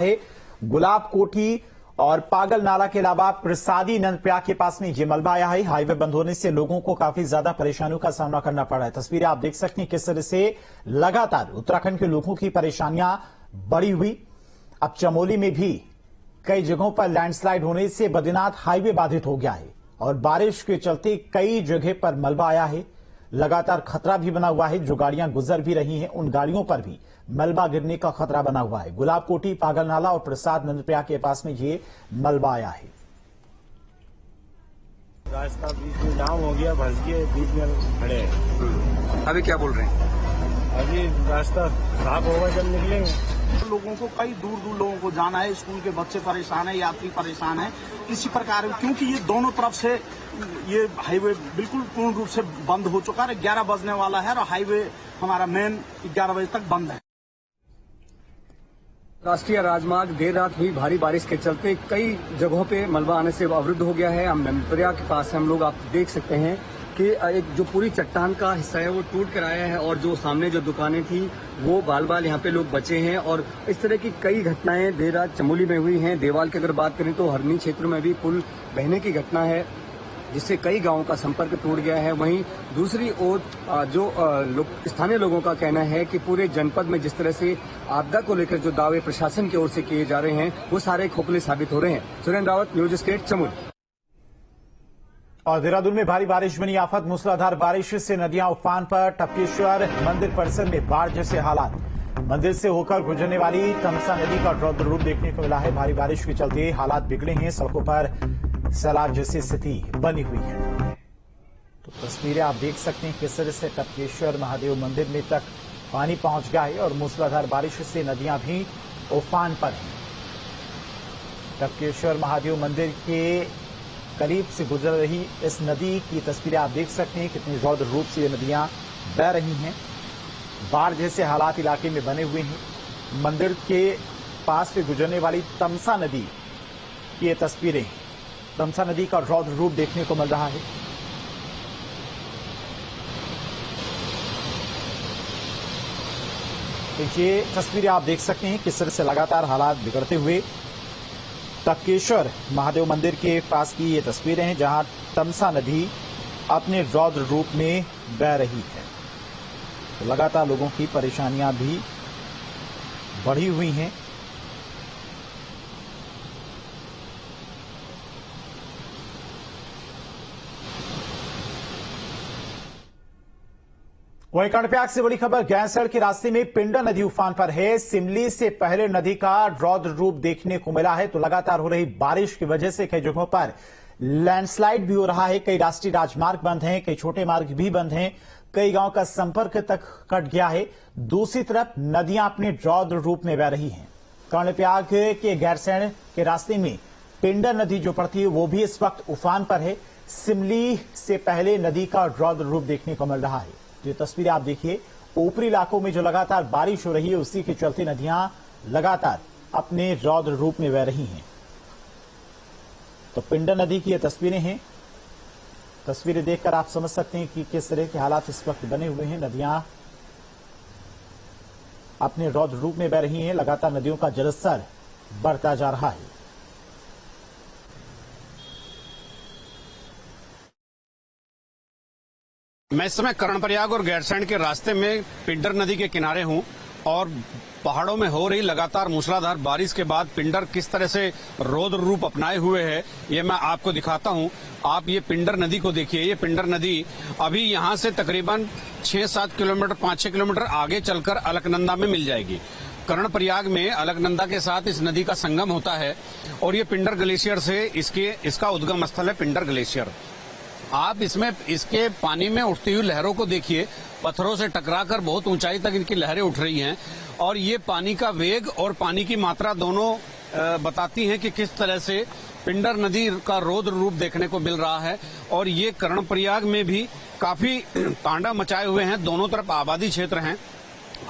है। गुलाब कोठी और पागल नाला के अलावा प्रसादी नंदप्रयाग के पास में ये मलबा आया है। हाईवे बंद होने से लोगों को काफी ज्यादा परेशानियों का सामना करना पड़ रहा है। तस्वीरें आप देख सकते हैं किस तरह से लगातार उत्तराखंड के लोगों की परेशानियां बढ़ी हुई। अब चमोली में भी कई जगहों पर लैंडस्लाइड होने से बद्रीनाथ हाईवे बाधित हो गया है और बारिश के चलते कई जगह पर मलबा आया है। लगातार खतरा भी बना हुआ है। जो गाड़ियां गुजर भी रही हैं उन गाड़ियों पर भी मलबा गिरने का खतरा बना हुआ है। गुलाब कोठी, पागल नाला और प्रसाद नंदप्रयाग के पास में ये मलबा आया है। रास्ता बीच में जाम हो गया, फंस के बीच में खड़े हैं। अभी क्या बोल रहे हैं? अभी रास्ता साफ होगा जब निकलेंगे। लोगों को कई दूर दूर लोगों को जाना है, स्कूल के बच्चे परेशान है, यात्री परेशान है। इसी प्रकार क्योंकि ये दोनों तरफ से ये हाईवे बिल्कुल पूर्ण रूप से बंद हो चुका है। 11 बजने वाला है और हाईवे हमारा मेन 11 बजे तक बंद है। राष्ट्रीय राजमार्ग देर रात हुई भारी बारिश के चलते कई जगहों पे मलबा आने से अवरुद्ध हो गया है। हम नंदप्रयाग के पास हम लोग आप देख सकते हैं कि एक जो पूरी चट्टान का हिस्सा है वो टूट कर आया है और जो सामने जो दुकानें थी वो बाल बाल यहाँ पे लोग बचे हैं। और इस तरह की कई घटनाएं देर रात चमोली में हुई हैं। देवाल की अगर बात करें तो हरनी क्षेत्र में भी पुल बहने की घटना है जिससे कई गांवों का संपर्क टूट गया है। वहीं दूसरी ओर जो स्थानीय लोगों का कहना है कि पूरे जनपद में जिस तरह से आपदा को लेकर जो दावे प्रशासन की ओर से किए जा रहे हैं वो सारे खोखले साबित हो रहे हैं। Surendra Rawat, news state, Chamoli. और देहरादून में भारी बारिश बनी आफत। मूसलाधार बारिश से नदियां उफान पर। टपकेश्वर मंदिर परिसर में बाढ़ जैसे हालात। मंदिर से होकर गुजरने वाली तमसा नदी का रौद्र रूप देखने को मिला है। भारी बारिश के चलते हालात बिगड़े हैं। सड़कों पर सैलाब जैसी स्थिति बनी हुई है। तो तस्वीरें आप देख सकते हैं किस तरह से टपकेश्वर महादेव मंदिर में तक पानी पहुंच गया है और मूसलाधार बारिश से नदियां भी उफान पर हैं। टपकेश्वर महादेव मंदिर के करीब से गुजर रही इस नदी की तस्वीरें आप देख सकते हैं कितनी रौद्र रूप से ये नदियां बह रही हैं। बाढ़ जैसे हालात इलाके में बने हुए हैं। मंदिर के पास से गुजरने वाली तमसा नदी की ये तस्वीरें, तमसा नदी का रौद्र रूप देखने को मिल रहा है। तो ये तस्वीरें आप देख सकते हैं किस तरह से लगातार हालात बिगड़ते हुए। टपकेश्वर महादेव मंदिर के पास की ये तस्वीरें हैं जहां तमसा नदी अपने रौद्र रूप में बह रही है। तो लगातार लोगों की परेशानियां भी बढ़ी हुई हैं। वहीं कर्णप्रयाग से बड़ी खबर, गैंसड़ के रास्ते में पिंडर नदी उफान पर है। सिमली से पहले नदी का रौद्र रूप देखने को मिला है। तो लगातार हो रही बारिश की वजह से कई जगहों पर लैंडस्लाइड भी हो रहा है। कई राष्ट्रीय राजमार्ग बंद हैं, कई छोटे मार्ग भी बंद हैं। कई गांव का संपर्क तक कट गया है। दूसरी तरफ नदियां अपने रौद्र रूप में बह रही हैं। कर्णप्रयाग के गैरसैंण के रास्ते में पिंडर नदी जो पड़ती है वो भी इस वक्त उफान पर है। सिमली से पहले नदी का रौद्र रूप देखने को मिल रहा है। ये तस्वीरें आप देखिए, ऊपरी इलाकों में जो लगातार बारिश हो रही है उसी के चलते नदियां लगातार अपने रौद्र रूप में बह रही हैं। तो पिंडर नदी की ये तस्वीरें हैं। तस्वीरें देखकर आप समझ सकते हैं कि किस तरह के हालात इस वक्त बने हुए हैं। नदियां अपने रौद्र रूप में बह रही हैं। लगातार नदियों का जलस्तर बढ़ता जा रहा है। मैं इस समय कर्णप्रयाग और गैरसैंण के रास्ते में पिंडर नदी के किनारे हूं और पहाड़ों में हो रही लगातार मूसलाधार बारिश के बाद पिंडर किस तरह से रौद्र रूप अपनाए हुए है ये मैं आपको दिखाता हूं। आप ये पिंडर नदी को देखिए। ये पिंडर नदी अभी यहां से तकरीबन 6-7 किलोमीटर 5-6 किलोमीटर आगे चलकर अलकनंदा में मिल जाएगी। कर्णप्रयाग में अलकनंदा के साथ इस नदी का संगम होता है और ये पिंडर ग्लेशियर से इसका उद्गम स्थल है पिंडर ग्लेशियर। आप इसमें इसके पानी में उठती हुई लहरों को देखिए। पत्थरों से टकराकर बहुत ऊंचाई तक इनकी लहरें उठ रही हैं और ये पानी का वेग और पानी की मात्रा दोनों बताती हैं कि किस तरह से पिंडर नदी का रौद्र रूप देखने को मिल रहा है। और ये कर्णप्रयाग में भी काफी तांडव मचाए हुए हैं। दोनों तरफ आबादी क्षेत्र हैं।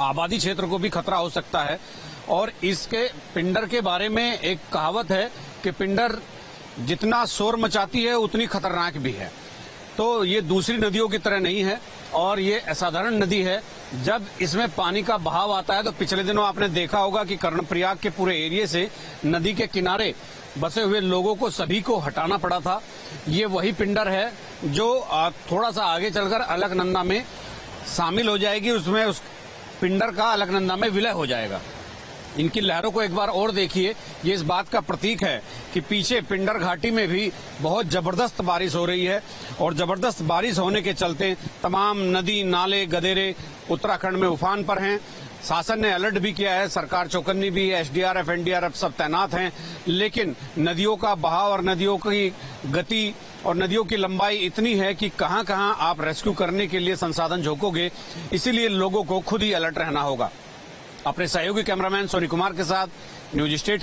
आबादी क्षेत्र को भी खतरा हो सकता है। और इसके पिंडर के बारे में एक कहावत है कि पिंडर जितना शोर मचाती है उतनी खतरनाक भी है। तो ये दूसरी नदियों की तरह नहीं है और ये असाधारण नदी है जब इसमें पानी का बहाव आता है तो पिछले दिनों आपने देखा होगा कि कर्णप्रयाग के पूरे एरिया से नदी के किनारे बसे हुए लोगों को सभी को हटाना पड़ा था। ये वही पिंडर है जो थोड़ा सा आगे चलकर अलकनंदा में शामिल हो जाएगी, उसमें उस पिंडर का अलकनंदा में विलय हो जाएगा। इनकी लहरों को एक बार और देखिए, ये इस बात का प्रतीक है कि पीछे पिंडर घाटी में भी बहुत जबरदस्त बारिश हो रही है और जबरदस्त बारिश होने के चलते तमाम नदी नाले गदेरे उत्तराखंड में उफान पर हैं। शासन ने अलर्ट भी किया है, सरकार चौकन्नी भी है, एसडीआरएफ एनडीआरएफ सब तैनात हैं, लेकिन नदियों का बहाव और नदियों की गति और नदियों की लंबाई इतनी है कि कहां कहां आप रेस्क्यू करने के लिए संसाधन झोंकोगे, इसीलिए लोगों को खुद ही अलर्ट रहना होगा। अपने सहयोगी कैमरामैन सोनी कुमार के साथ न्यूज स्टेट